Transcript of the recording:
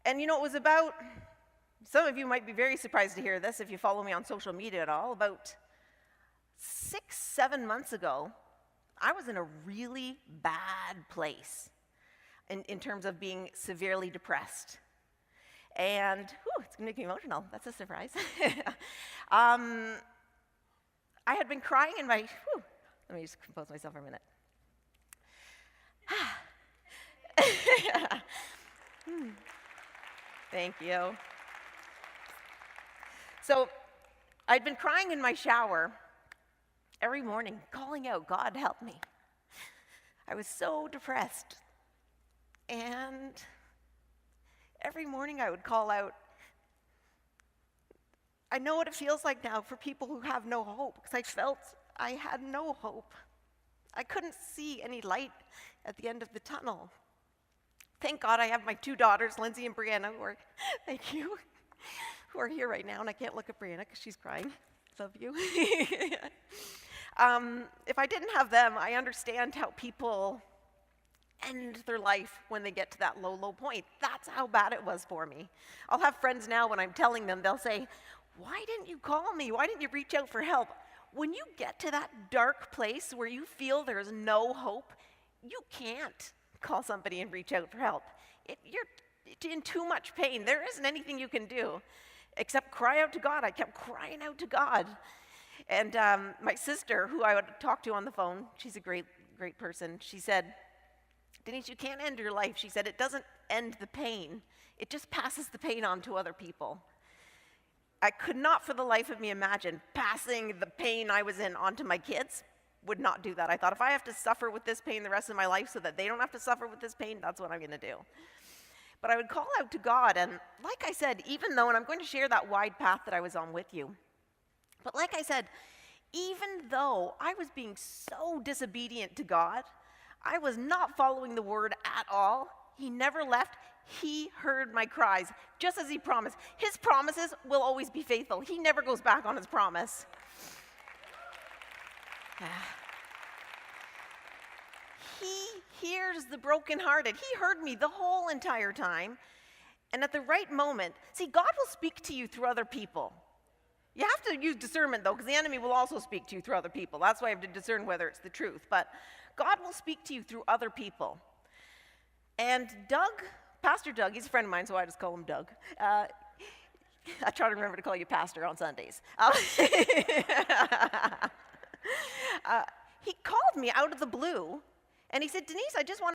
And it was about, some of you might be very surprised to hear this if you follow me on social media at all, about 6, 7 months ago, I was in a really bad place in terms of being severely depressed. And, it's gonna make me emotional, that's a surprise. I had been crying in my, let me just compose myself for a minute. Thank you. So, I'd been crying in my shower every morning, calling out, God help me. I was so depressed. And every morning I would call out, I know what it feels like now for people who have no hope, because I felt I had no hope. I couldn't see any light at the end of the tunnel. Thank God I have my 2 daughters, Lindsay and Brianna, thank you, who are here right now, and I can't look at Brianna because she's crying. Love you. If I didn't have them, I understand how people end their life when they get to that low, low point. That's how bad it was for me. I'll have friends now when I'm telling them, they'll say, why didn't you call me? Why didn't you reach out for help? When you get to that dark place where you feel there's no hope, you can't call somebody and reach out for help. You're in too much pain. There isn't anything you can do except cry out to God. I kept crying out to God. And my sister, who I would talk to on the phone, she's a great, great person, she said, Denise, you can't end your life. She said, it doesn't end the pain. It just passes the pain on to other people. I could not for the life of me imagine passing the pain I was in onto my kids. Would not do that. I thought if I have to suffer with this pain the rest of my life so that they don't have to suffer with this pain, that's what I'm going to do. But I would call out to God, and like I said, even though, and I'm going to share that wide path that I was on with you, but like I said, even though I was being so disobedient to God, I was not following the word at all. He never left. He heard my cries, just as he promised. His promises will always be faithful. He never goes back on his promise. He hears the brokenhearted. He heard me the whole entire time. And at the right moment, see, God will speak to you through other people. You have to use discernment, though, because the enemy will also speak to you through other people. That's why I have to discern whether it's the truth. But God will speak to you through other people. And Pastor Doug, he's a friend of mine, so I just call him Doug. I try to remember to call you Pastor on Sundays. He called me out of the blue, and he said, Denise, I just want